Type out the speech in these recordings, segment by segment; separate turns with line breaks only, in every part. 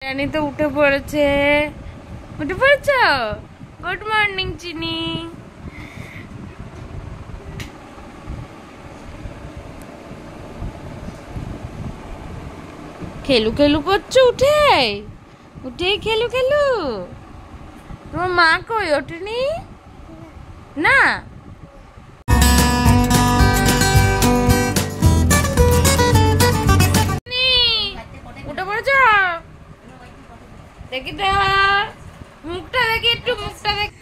রানী তো উঠে পড়েছে। উঠে পড়েছ? গুড মর্নিং চিনি। খেলু খেলু করছো উঠে? উঠেই খেলু খেলু? তোমার মা কই ওঠেনি? না উঠে পড়েছ? দেখি তো মুখটা দেখি, একটু মুখটা দেখ।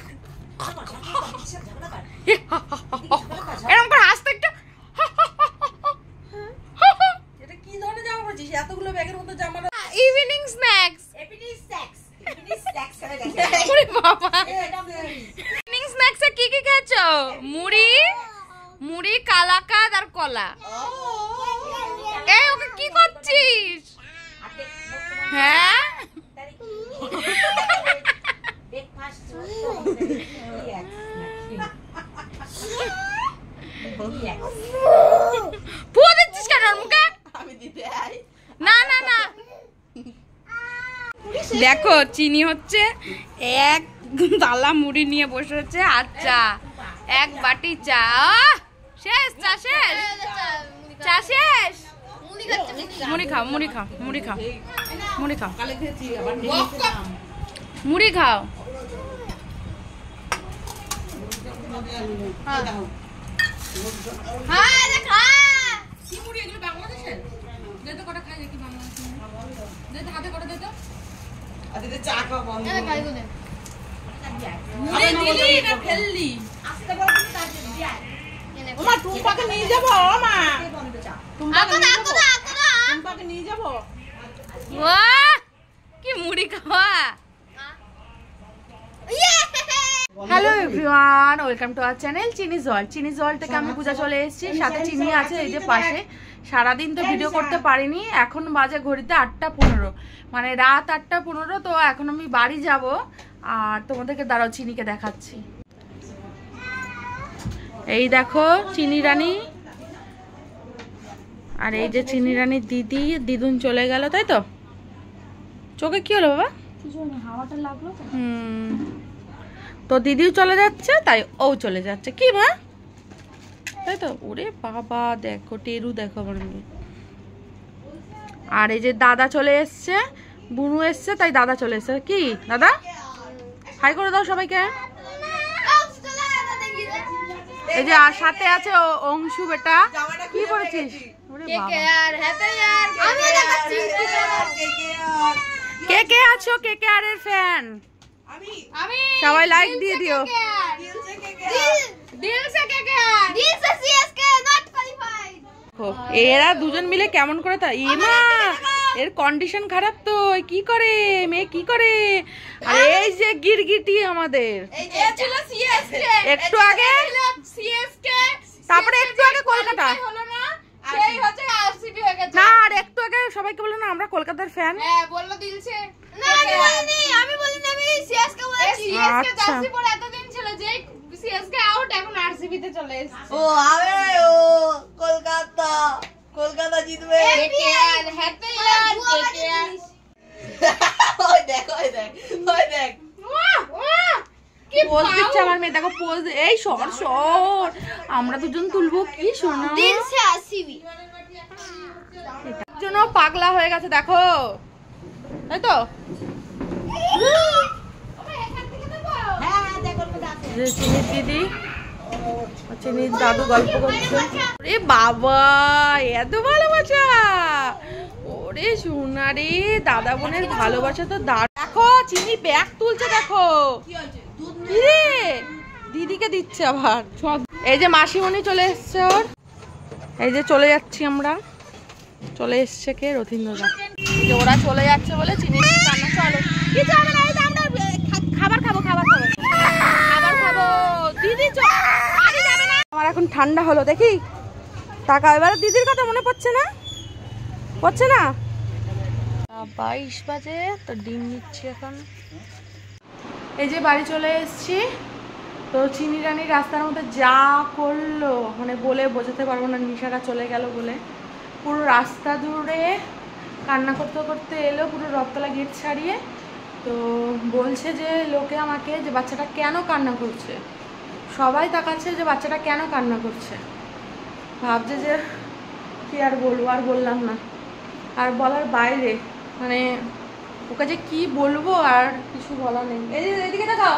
এরকম করে হাসতে একটু।
এটা কি ধরনের জামা পরছিস? এতগুলো ব্যাগের মধ্যে জামা।
Evening snacks. ওরে বাবা, ইভিনিং স্ন্যাক্সে কি কি খেয়েছো? মুড়ি, মুড়ি, কালাকাদ আর কলা। এই ওকে কি করছিস? হ্যাঁ ফুঁ দিচ্ছিস কেন ওর মুখে? না না না, দেখো চিনি হচ্ছে এক তালা মুড়ি নিয়ে বসে হচ্ছে আর চা, এক বাটি চা। শেষ চা শেষ, চা শেষ। মুড়ি খাও, মুড়ি খাও, মুড়ি খাও, মুড়ি খাও, মুড়ি খাও।
নিয়ে যাবো মা, নিয়ে যাবো।
কি মুড়ি খাওয়া। Hello everyone, welcome to our channel চিনি জল। চিনি জল থেকে আমি পূজা চলে এসেছি, সাথে চিনি আছে এই যে পাশে। সারাদিন তো ভিডিও করতে পারিনি, এখন বাজে ঘড়িতে 8:15, মানে রাত 8:15। তো এখন আমি বাড়ি যাব আর তোমাদেরকে দাঁড়াও চিনিকে দেখাচ্ছি। এই দেখো চিনি রানী, আর এই যে চিনি রানীর দিদি। দিদুন চলে গেল, তাই তো? চোখে কি হলো বাবা? হাওয়াটা লাগলো। তো দিদিও চলে যাচ্ছে, তাই ও চলে যাচ্ছে। কি মা, তাই তো? ওরে বাবা দেখো টেরু, দেখো আমার মেয়ে। আর এই যে দাদা চলে এসছে, বুনু এসছে, তাই দাদা চলে এসছে। কি দাদা, হাই করে দাও সবাইকে। এই যে আর সাথে আছে অংশু বেটা। কি করেছিস? কে কে আছো কে কে আর এর ফ্যান? সবাই লাইক দিয়ে দিও। এরা দুজন মিলে কেমন করে তা ইমা, এর কন্ডিশন খারাপ তো। কি করে মেয়ে, কি করে? আর এই যে গিরগিটি আমাদের, একটু আগে তারপরে একটু আগে কলকাতা না, আর একটু আগে সবাইকে বললো না আমরা কলকাতার ফ্যান।
বললো দিলছে।
আচ্ছা
ও আবে, ও কলকাতা, কলকাতা জিতবে। ওই দেখ, ওই দেখ, ওই দেখ।
পোজ দিচ্ছে আমার মেয়ে, দেখো পোজ। এই সর সর, আমরা দুজন তুলবো। কি শোনো, জন্য পাগলা হয়ে গেছে দেখো, তাই তো? চিনির দিদি, চিনির দাদু গল্প করছে। ওরে বাবা এত ভালোবাসা, ওরে সোনা রে, দাদা বোনের ভালোবাসা তো দেখো। চিনি ব্যাগ তুলছে দেখো, কি রে দিদিকে দিচ্ছে আবার। এই যে মাসিমণি চলে এসছে ওর, এই যে চলে যাচ্ছি আমরা। চলে এসছে কে? রথীন্দ্রদা। যে ওরা চলে যাচ্ছে বলে চিনি রান্না। চলো কি যাবে না, খাবার খাবো, খাবার খাবো, খাবার খাবো। দিদি যাবে না। আমার এখন ঠান্ডা হলো দেখি, টাকা এবারে দিদির কথা মনে পড়ছে না? পড়ছে না? 22 বাজে তো ডিম নিচ্ছি এখন। এই যে বাড়ি চলে এসছি। তো চিনি রানী রাস্তার মধ্যে যা করলো, মানে বলে বোঝাতে পারবো না। নিশাটা চলে গেল বলে পুরো রাস্তা জুড়ে কান্না করতে করতে এলো পুরো রথতলা গেট ছাড়িয়ে। তো বলছে যে লোকে আমাকে যে বাচ্চাটা কেন কান্না করছে, সবাই তাকাচ্ছে যে বাচ্চাটা কেন কান্না করছে। ভাবছে যে কি আর বলবো, আর বললাম না, আর বলার বাইরে, মানে ওকে যে কি বলবো আর কিছু বলা নেই। এদিকে তাকাও,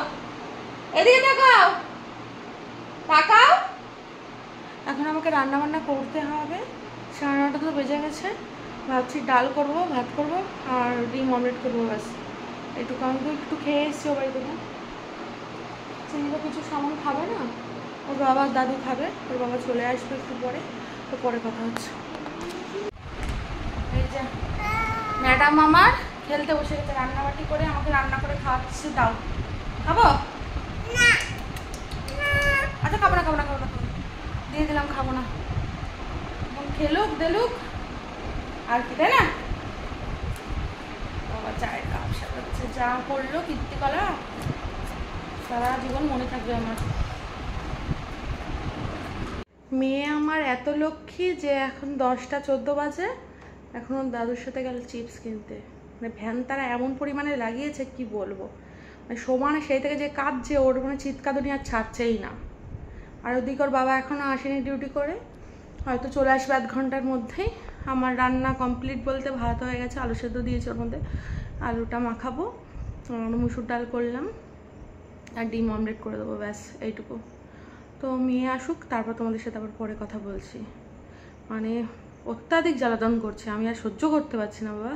এদিকে তাকাও, তাকাও। এখন আমাকে রান্না বান্না করতে হবে, 9:30 তো বেজে গেছে। ভাবছি ডাল করব, ভাত করব আর ডিম অমলেট করবো, ব্যাস এইটুকু। আমি তো একটু খেয়ে এসেছি ও বাড়ি থেকে। চিনি তো কিছু সামান খাবে না, ওর বাবা দাদু খাবে, ওর বাবা চলে আসবে একটু পরে, তো পরে কথা হচ্ছে। এই যে ম্যাডাম আমার খেলতে বসে গেছে, রান্নাবাটি করে আমাকে রান্না করে খাওয়াচ্ছে। দাও, খাবো না? আচ্ছা খাবো না, খাবো না, খাবো না, দিয়ে দিলাম, খাবো না। খেলুক দেলুক আর কি, তাই না? বাবা চায়ের কাপ সাজাচ্ছে, যা করলো কীর্তিকলা, সারা জীবন মনে থাকবে আমার। মেয়ে আমার এত লক্ষ্মী যে এখন 10টা 14 বাজে, এখনও দাদুর সাথে গেল চিপস কিনতে। মানে ভ্যান তারা এমন পরিমাণে লাগিয়েছে কি বলবো, মানে সমানে সেই থেকে যে কাঁদছে, ওর মানে চিৎকাদুনি আর ছাড়ছেই না। আর ওদিকে ওর বাবা এখনও আসেনি ডিউটি করে, হয়তো চলে আসবে 1 ঘন্টার মধ্যেই। আমার রান্না কমপ্লিট বলতে ভাত হয়ে গেছে, আলু সেদ্ধ দিয়েছি, ওর মধ্যে আলুটা মাখাবো, মুসুর ডাল করলাম আর ডিম অমলেট করে দেবো, ব্যাস এইটুকু। তো মেয়ে আসুক, তারপর তোমাদের সাথে আবার পরে কথা বলছি। মানে অত্যাধিক জ্বালাতন করছে, আমি আর সহ্য করতে পারছি না বাবা।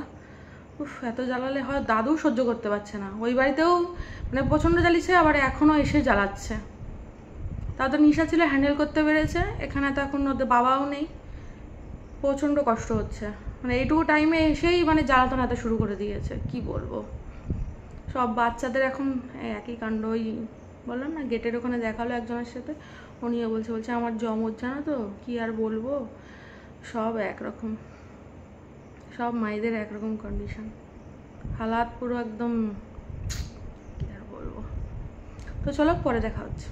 উফ, এত জ্বালালে হয়, দাদু সহ্য করতে পারছে না। ওই বাড়িতেও মানে প্রচণ্ড জ্বালিয়েছে, আবার এখনও এসে জ্বালাচ্ছে। তা তো নিশা ছিল, হ্যান্ডেল করতে পেরেছে, এখানে তো এখন ওদের বাবাও নেই, প্রচণ্ড কষ্ট হচ্ছে। মানে এইটুকু টাইমে এসেই মানে জ্বালাতন এত শুরু করে দিয়েছে, কি বলবো। সব বাচ্চাদের এখন একই কাণ্ড। ওই বললাম না, গেটের ওখানে দেখালো একজনের সাথে, উনিও বলছে আমার জমজ, জানো তো, কি আর বলবো, সব একরকম, সব মায়েদের একরকম কন্ডিশন, হালাত পুরো একদম, কি আর বলবো। তো চলো পরে দেখা হচ্ছে।